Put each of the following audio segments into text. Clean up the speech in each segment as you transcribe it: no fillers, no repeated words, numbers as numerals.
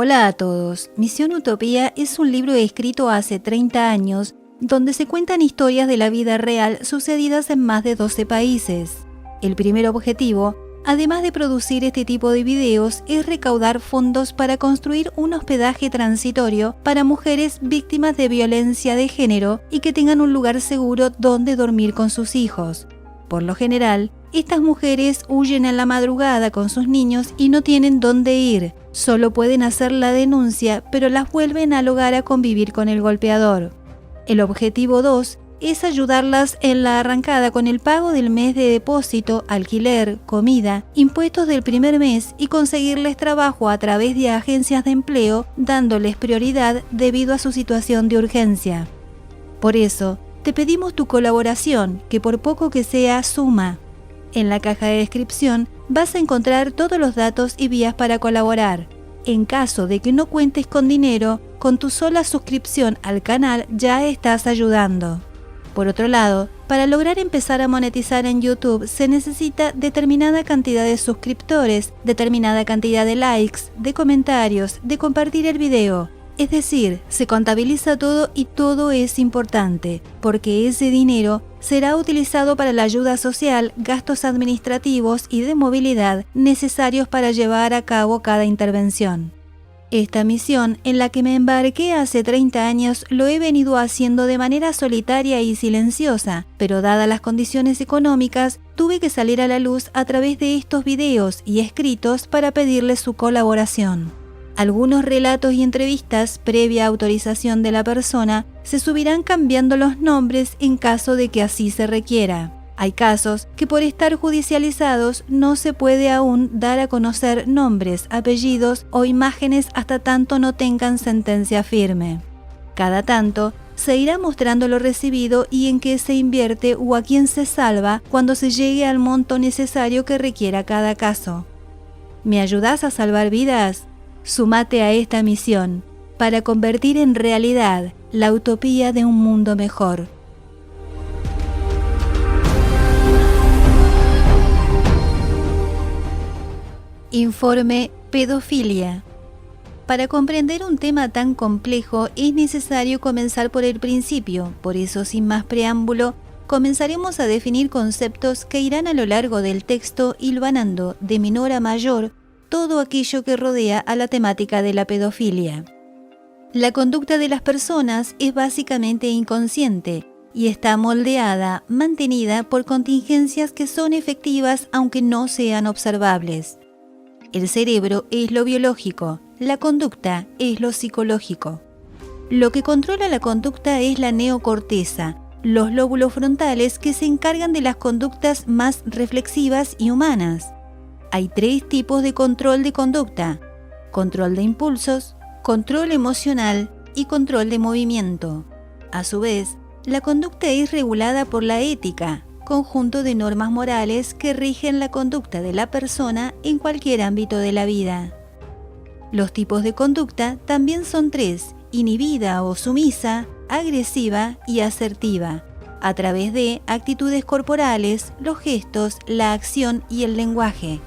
Hola a todos. Misión Utopía es un libro escrito hace 30 años donde se cuentan historias de la vida real sucedidas en más de 12 países. El primer objetivo, además de producir este tipo de videos, es recaudar fondos para construir un hospedaje transitorio para mujeres víctimas de violencia de género y que tengan un lugar seguro donde dormir con sus hijos. Por lo general, estas mujeres huyen en la madrugada con sus niños y no tienen dónde ir. Solo pueden hacer la denuncia, pero las vuelven al hogar a convivir con el golpeador. El objetivo 2 es ayudarlas en la arrancada con el pago del mes de depósito, alquiler, comida, impuestos del primer mes y conseguirles trabajo a través de agencias de empleo, dándoles prioridad debido a su situación de urgencia. Por eso, te pedimos tu colaboración, que por poco que sea, suma. En la caja de descripción vas a encontrar todos los datos y vías para colaborar. En caso de que no cuentes con dinero, con tu sola suscripción al canal ya estás ayudando. Por otro lado, para lograr empezar a monetizar en YouTube se necesita determinada cantidad de suscriptores, determinada cantidad de likes, de comentarios, de compartir el video. Es decir, se contabiliza todo y todo es importante, porque ese dinero será utilizado para la ayuda social, gastos administrativos y de movilidad necesarios para llevar a cabo cada intervención. Esta misión, en la que me embarqué hace 30 años, lo he venido haciendo de manera solitaria y silenciosa, pero dadas las condiciones económicas, tuve que salir a la luz a través de estos videos y escritos para pedirles su colaboración. Algunos relatos y entrevistas, previa autorización de la persona, se subirán cambiando los nombres en caso de que así se requiera. Hay casos que por estar judicializados no se puede aún dar a conocer nombres, apellidos o imágenes hasta tanto no tengan sentencia firme. Cada tanto se irá mostrando lo recibido y en qué se invierte o a quién se salva cuando se llegue al monto necesario que requiera cada caso. ¿Me ayudás a salvar vidas? Súmate a esta misión para convertir en realidad la utopía de un mundo mejor. Informe Pedofilia. Para comprender un tema tan complejo es necesario comenzar por el principio, por eso sin más preámbulo, comenzaremos a definir conceptos que irán a lo largo del texto hilvanando de menor a mayor todo aquello que rodea a la temática de la pedofilia. La conducta de las personas es básicamente inconsciente y está moldeada, mantenida por contingencias que son efectivas aunque no sean observables. El cerebro es lo biológico, la conducta es lo psicológico. Lo que controla la conducta es la neocorteza, los lóbulos frontales que se encargan de las conductas más reflexivas y humanas. Hay 3 tipos de control de conducta: control de impulsos, control emocional y control de movimiento. A su vez, la conducta es regulada por la ética, conjunto de normas morales que rigen la conducta de la persona en cualquier ámbito de la vida. Los tipos de conducta también son 3: inhibida o sumisa, agresiva y asertiva, a través de actitudes corporales, los gestos, la acción y el lenguaje.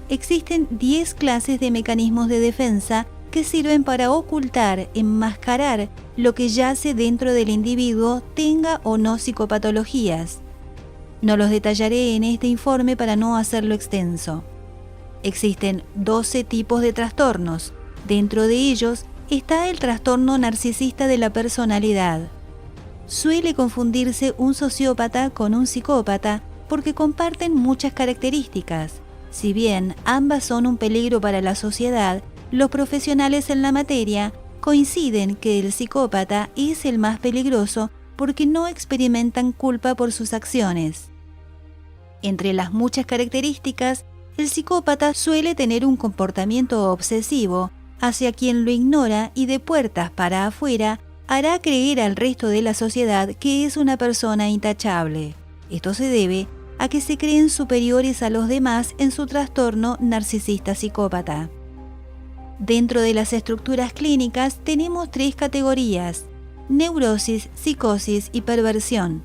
Existen 10 clases de mecanismos de defensa que sirven para ocultar, enmascarar lo que yace dentro del individuo, tenga o no psicopatologías. No los detallaré en este informe para no hacerlo extenso. Existen 12 tipos de trastornos. Dentro de ellos está el trastorno narcisista de la personalidad. Suele confundirse un sociópata con un psicópata porque comparten muchas características. Si bien ambas son un peligro para la sociedad, los profesionales en la materia coinciden que el psicópata es el más peligroso porque no experimentan culpa por sus acciones. Entre las muchas características, el psicópata suele tener un comportamiento obsesivo hacia quien lo ignora y de puertas para afuera hará creer al resto de la sociedad que es una persona intachable. Esto se debe a que se creen superiores a los demás en su trastorno narcisista psicópata. Dentro de las estructuras clínicas tenemos 3 categorías: neurosis, psicosis y perversión.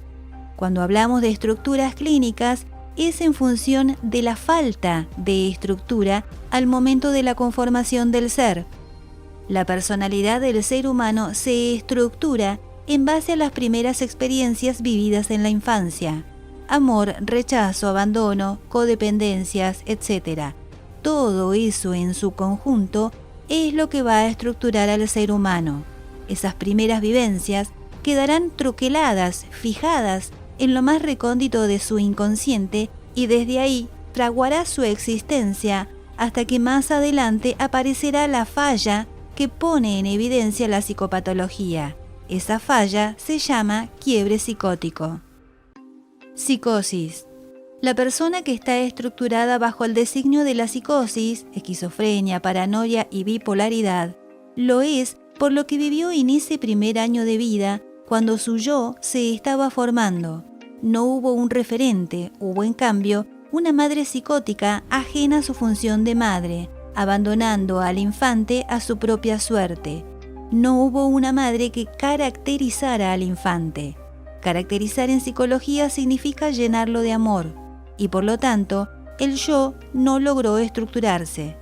Cuando hablamos de estructuras clínicas, es en función de la falta de estructura al momento de la conformación del ser. La personalidad del ser humano se estructura en base a las primeras experiencias vividas en la infancia: amor, rechazo, abandono, codependencias, etc. Todo eso en su conjunto es lo que va a estructurar al ser humano. Esas primeras vivencias quedarán troqueladas, fijadas en lo más recóndito de su inconsciente, y desde ahí fraguará su existencia hasta que más adelante aparecerá la falla que pone en evidencia la psicopatología. Esa falla se llama quiebre psicótico. Psicosis. La persona que está estructurada bajo el designio de la psicosis, esquizofrenia, paranoia y bipolaridad, lo es por lo que vivió en ese primer año de vida, cuando su yo se estaba formando. No hubo un referente, hubo en cambio una madre psicótica ajena a su función de madre, abandonando al infante a su propia suerte. No hubo una madre que caracterizara al infante. Caracterizar en psicología significa llenarlo de amor, y por lo tanto, el yo no logró estructurarse.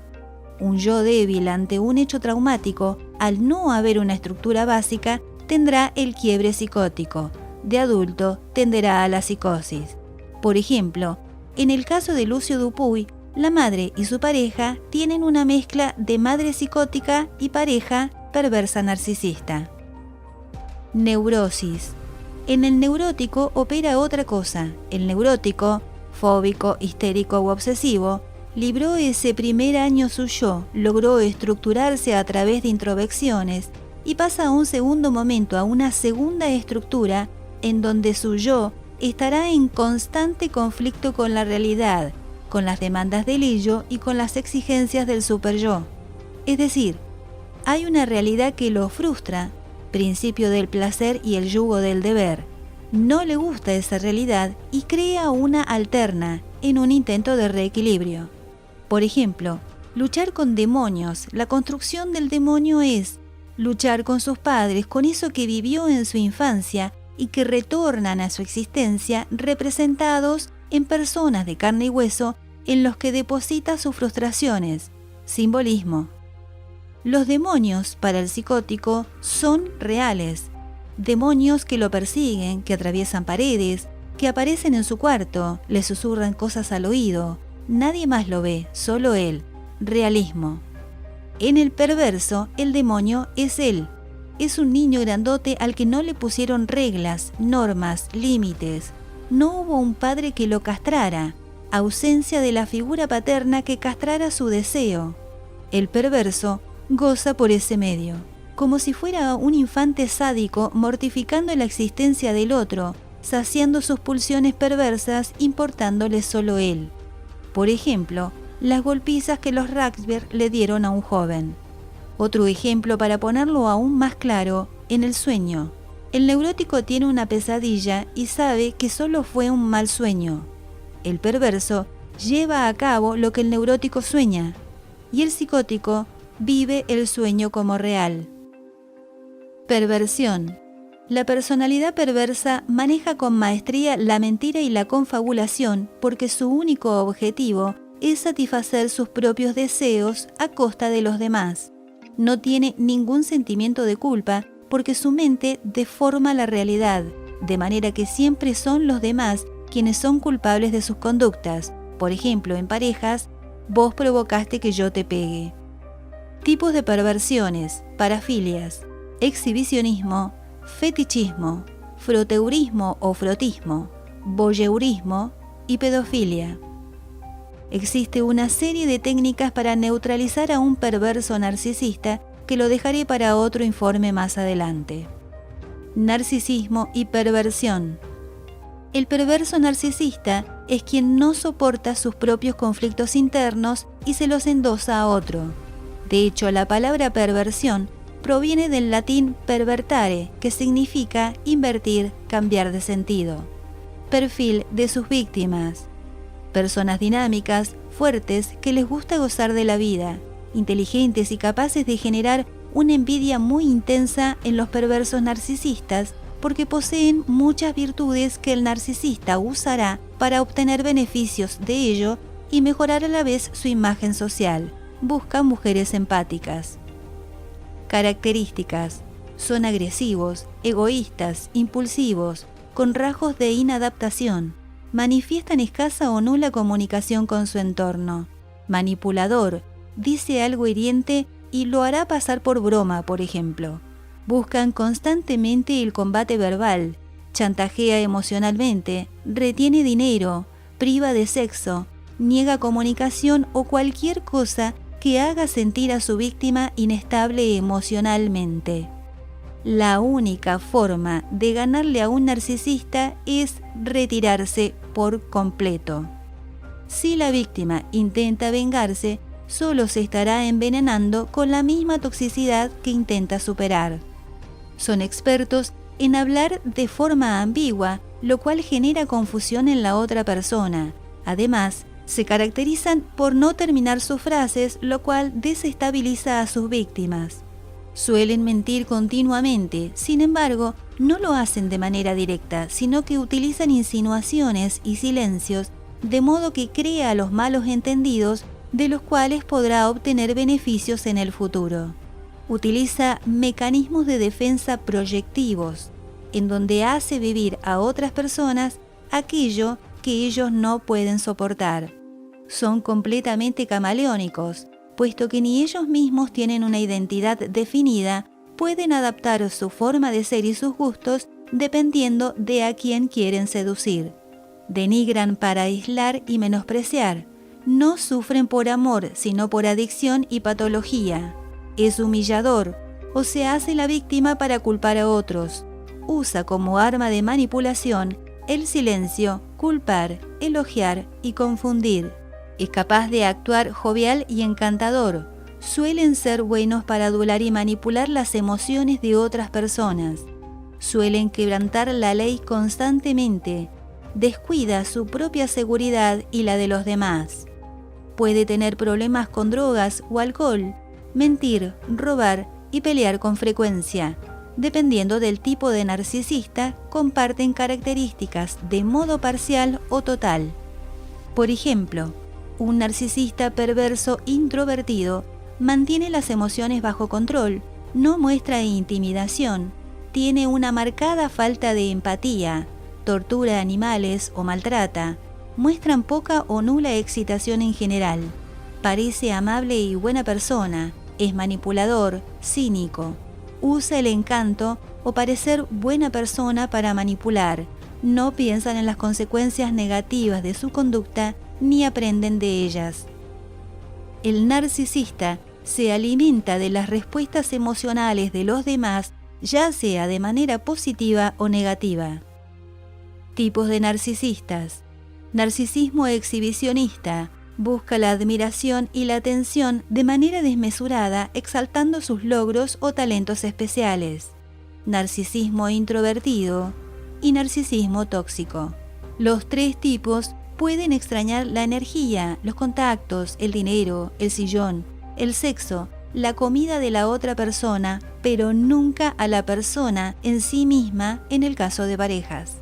Un yo débil ante un hecho traumático, al no haber una estructura básica, tendrá el quiebre psicótico. De adulto, tenderá a la psicosis. Por ejemplo, en el caso de Lucio Dupuy, la madre y su pareja tienen una mezcla de madre psicótica y pareja perversa narcisista. Neurosis. En el neurótico opera otra cosa. El neurótico, fóbico, histérico u obsesivo, libró ese primer año su yo, logró estructurarse a través de introspecciones y pasa a un segundo momento, a una segunda estructura en donde su yo estará en constante conflicto con la realidad, con las demandas del ello y con las exigencias del superyo. Es decir, hay una realidad que lo frustra, principio del placer y el yugo del deber. No le gusta esa realidad y crea una alterna en un intento de reequilibrio. Por ejemplo, luchar con demonios. La construcción del demonio es luchar con sus padres, con eso que vivió en su infancia y que retornan a su existencia representados en personas de carne y hueso en los que deposita sus frustraciones. Simbolismo. Los demonios para el psicótico son reales. Demonios que lo persiguen, que atraviesan paredes, que aparecen en su cuarto, le susurran cosas al oído. Nadie más lo ve, solo él. Realismo. En el perverso, el demonio es él. Es un niño grandote al que no le pusieron reglas, normas, límites. No hubo un padre que lo castrara. Ausencia de la figura paterna que castrara su deseo. El perverso goza por ese medio, como si fuera un infante sádico mortificando la existencia del otro, saciando sus pulsiones perversas, importándole solo él. Por ejemplo, las golpizas que los Ragsberg le dieron a un joven. Otro ejemplo para ponerlo aún más claro, en el sueño. El neurótico tiene una pesadilla y sabe que solo fue un mal sueño. El perverso lleva a cabo lo que el neurótico sueña, y el psicótico vive el sueño como real. Perversión. La personalidad perversa maneja con maestría la mentira y la confabulación porque su único objetivo es satisfacer sus propios deseos a costa de los demás. No tiene ningún sentimiento de culpa porque su mente deforma la realidad, de manera que siempre son los demás quienes son culpables de sus conductas. Por ejemplo, en parejas, vos provocaste que yo te pegue. Tipos de perversiones: parafilias, exhibicionismo, fetichismo, froteurismo o frotismo, voyeurismo y pedofilia. Existe una serie de técnicas para neutralizar a un perverso narcisista que lo dejaré para otro informe más adelante. Narcisismo y perversión. El perverso narcisista es quien no soporta sus propios conflictos internos y se los endosa a otro. De hecho, la palabra perversión proviene del latín pervertare, que significa invertir, cambiar de sentido. Perfil de sus víctimas. Personas dinámicas, fuertes, que les gusta gozar de la vida, inteligentes y capaces de generar una envidia muy intensa en los perversos narcisistas porque poseen muchas virtudes que el narcisista usará para obtener beneficios de ello y mejorar a la vez su imagen social. Busca mujeres empáticas. Características: son agresivos, egoístas, impulsivos, con rasgos de inadaptación, manifiestan escasa o nula comunicación con su entorno. Manipulador: dice algo hiriente y lo hará pasar por broma, por ejemplo. Buscan constantemente el combate verbal, chantajea emocionalmente, retiene dinero, priva de sexo, niega comunicación o cualquier cosa que haga sentir a su víctima inestable emocionalmente. La única forma de ganarle a un narcisista es retirarse por completo. Si la víctima intenta vengarse, solo se estará envenenando con la misma toxicidad que intenta superar. Son expertos en hablar de forma ambigua, lo cual genera confusión en la otra persona. Además, se caracterizan por no terminar sus frases, lo cual desestabiliza a sus víctimas. Suelen mentir continuamente, sin embargo, no lo hacen de manera directa, sino que utilizan insinuaciones y silencios, de modo que crea los malos entendidos de los cuales podrá obtener beneficios en el futuro. Utiliza mecanismos de defensa proyectivos, en donde hace vivir a otras personas aquello que ellos no pueden soportar. Son completamente camaleónicos, puesto que ni ellos mismos tienen una identidad definida, pueden adaptar su forma de ser y sus gustos dependiendo de a quién quieren seducir. Denigran para aislar y menospreciar. No sufren por amor, sino por adicción y patología. Es humillador, o se hace la víctima para culpar a otros. Usa como arma de manipulación el silencio, culpar, elogiar y confundir. Es capaz de actuar jovial y encantador. Suelen ser buenos para adular y manipular las emociones de otras personas. Suelen quebrantar la ley constantemente. Descuida su propia seguridad y la de los demás. Puede tener problemas con drogas o alcohol, mentir, robar y pelear con frecuencia. Dependiendo del tipo de narcisista, comparten características de modo parcial o total. Por ejemplo, un narcisista perverso introvertido mantiene las emociones bajo control, no muestra intimidación, tiene una marcada falta de empatía, tortura animales o maltrata, muestran poca o nula excitación en general, parece amable y buena persona, es manipulador, cínico, usa el encanto o parecer buena persona para manipular, no piensan en las consecuencias negativas de su conducta ni aprenden de ellas. El narcisista se alimenta de las respuestas emocionales de los demás, ya sea de manera positiva o negativa. Tipos de narcisistas. Narcisismo exhibicionista. Busca la admiración y la atención de manera desmesurada, exaltando sus logros o talentos especiales. Narcisismo introvertido y narcisismo tóxico. Los tres tipos pueden extrañar la energía, los contactos, el dinero, el sillón, el sexo, la comida de la otra persona, pero nunca a la persona en sí misma en el caso de parejas.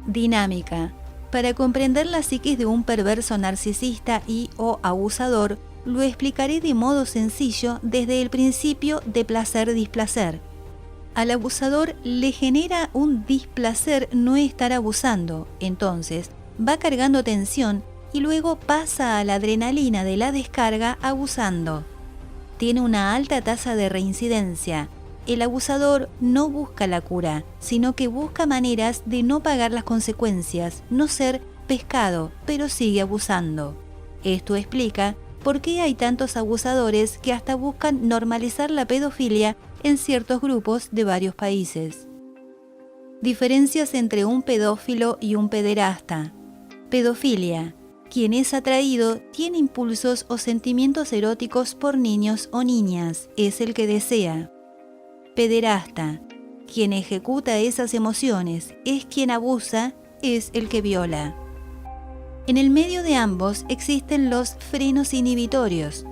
Dinámica. Para comprender la psiquis de un perverso narcisista y o abusador, lo explicaré de modo sencillo desde el principio de placer-displacer. Al abusador le genera un displacer no estar abusando, entonces va cargando tensión y luego pasa a la adrenalina de la descarga abusando. Tiene una alta tasa de reincidencia. El abusador no busca la cura, sino que busca maneras de no pagar las consecuencias, no ser pescado, pero sigue abusando. Esto explica por qué hay tantos abusadores que hasta buscan normalizar la pedofilia en ciertos grupos de varios países. Diferencias entre un pedófilo y un pederasta. Pedofilia. Quien es atraído tiene impulsos o sentimientos eróticos por niños o niñas, es el que desea. Pederasta. Quien ejecuta esas emociones, es quien abusa, es el que viola. En el medio de ambos existen los frenos inhibitorios,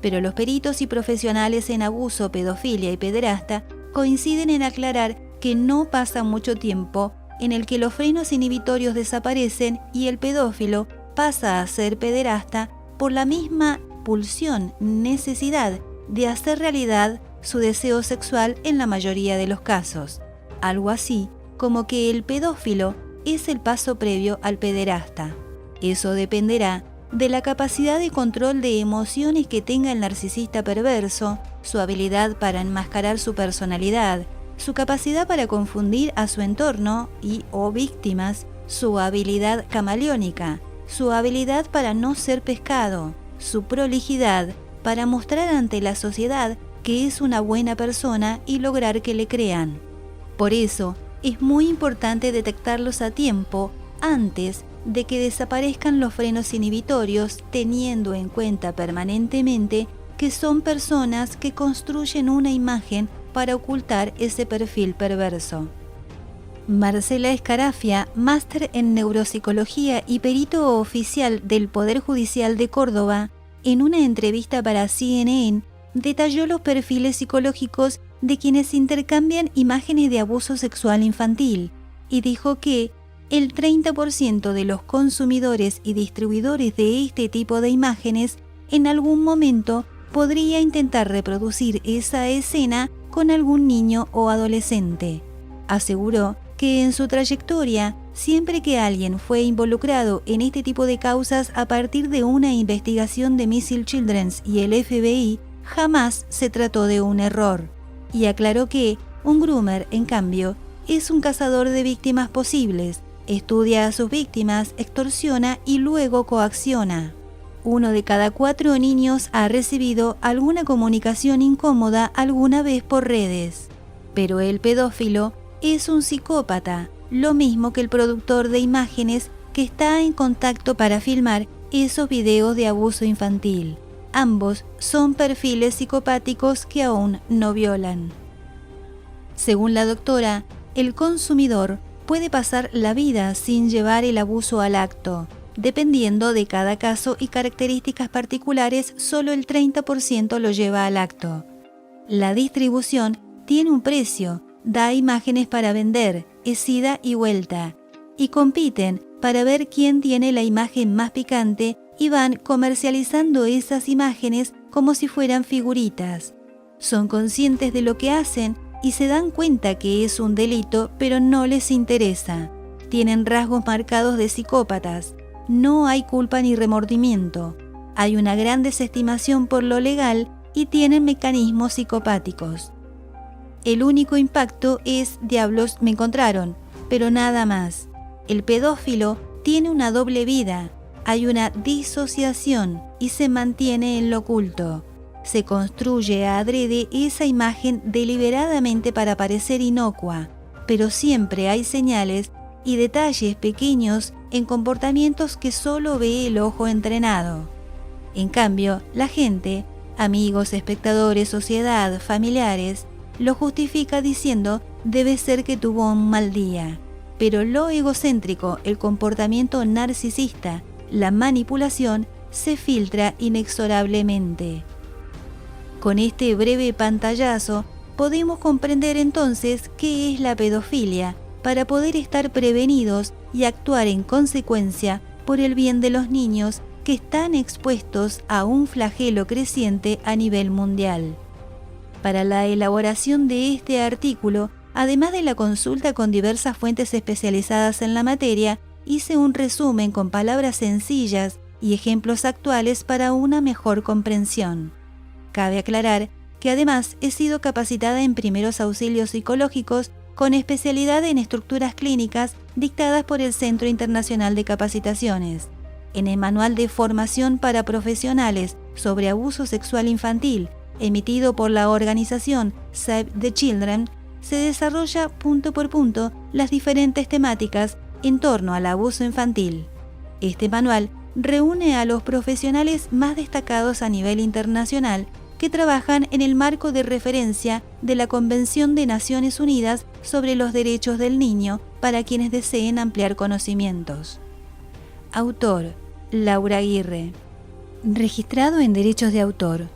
pero los peritos y profesionales en abuso, pedofilia y pederasta coinciden en aclarar que no pasa mucho tiempo en el que los frenos inhibitorios desaparecen y el pedófilo pasa a ser pederasta por la misma pulsión, necesidad de hacer realidad su deseo sexual en la mayoría de los casos. Algo así como que el pedófilo es el paso previo al pederasta. Eso dependerá de la capacidad de control de emociones que tenga el narcisista perverso, su habilidad para enmascarar su personalidad, su capacidad para confundir a su entorno o víctimas, su habilidad camaleónica, su habilidad para no ser pescado, su prolijidad para mostrar ante la sociedad que es una buena persona y lograr que le crean. Por eso, es muy importante detectarlos a tiempo antes de que desaparezcan los frenos inhibitorios, teniendo en cuenta permanentemente que son personas que construyen una imagen para ocultar ese perfil perverso. Marcela Escarafia, máster en neuropsicología y perito oficial del Poder Judicial de Córdoba, en una entrevista para CNN, detalló los perfiles psicológicos de quienes intercambian imágenes de abuso sexual infantil y dijo que el 30% de los consumidores y distribuidores de este tipo de imágenes en algún momento podría intentar reproducir esa escena con algún niño o adolescente. Aseguró que en su trayectoria, siempre que alguien fue involucrado en este tipo de causas a partir de una investigación de Missing Children's y el FBI, jamás se trató de un error. Y aclaró que un groomer, en cambio, es un cazador de víctimas posibles, estudia a sus víctimas, extorsiona y luego coacciona. 1 de cada 4 niños ha recibido alguna comunicación incómoda alguna vez por redes. Pero el pedófilo es un psicópata, lo mismo que el productor de imágenes que está en contacto para filmar esos videos de abuso infantil. Ambos son perfiles psicopáticos que aún no violan. Según la doctora, el consumidor puede pasar la vida sin llevar el abuso al acto. Dependiendo de cada caso y características particulares, solo el 30% lo lleva al acto. La distribución tiene un precio, da imágenes para vender, es ida y vuelta, y compiten para ver quién tiene la imagen más picante y van comercializando esas imágenes como si fueran figuritas. Son conscientes de lo que hacen y se dan cuenta que es un delito, pero no les interesa. Tienen rasgos marcados de psicópatas. No hay culpa ni remordimiento. Hay una gran desestimación por lo legal y tienen mecanismos psicopáticos. El único impacto es diablos me encontraron, pero nada más. El pedófilo tiene una doble vida. Hay una disociación y se mantiene en lo oculto. Se construye a adrede esa imagen deliberadamente para parecer inocua, pero siempre hay señales y detalles pequeños en comportamientos que solo ve el ojo entrenado. En cambio, la gente, amigos, espectadores, sociedad, familiares, lo justifica diciendo debe ser que tuvo un mal día. Pero lo egocéntrico, el comportamiento narcisista, la manipulación, se filtra inexorablemente. Con este breve pantallazo, podemos comprender entonces qué es la pedofilia, para poder estar prevenidos y actuar en consecuencia por el bien de los niños que están expuestos a un flagelo creciente a nivel mundial. Para la elaboración de este artículo, además de la consulta con diversas fuentes especializadas en la materia, hice un resumen con palabras sencillas y ejemplos actuales para una mejor comprensión. Cabe aclarar que además he sido capacitada en primeros auxilios psicológicos con especialidad en estructuras clínicas dictadas por el Centro Internacional de Capacitaciones. En el Manual de Formación para Profesionales sobre Abuso Sexual Infantil, emitido por la organización Save the Children, se desarrolla punto por punto las diferentes temáticas en torno al abuso infantil. Este manual reúne a los profesionales más destacados a nivel internacional que trabajan en el marco de referencia de la Convención de Naciones Unidas sobre los Derechos del Niño para quienes deseen ampliar conocimientos. Autor: Laura Aguirre. Registrado en Derechos de Autor.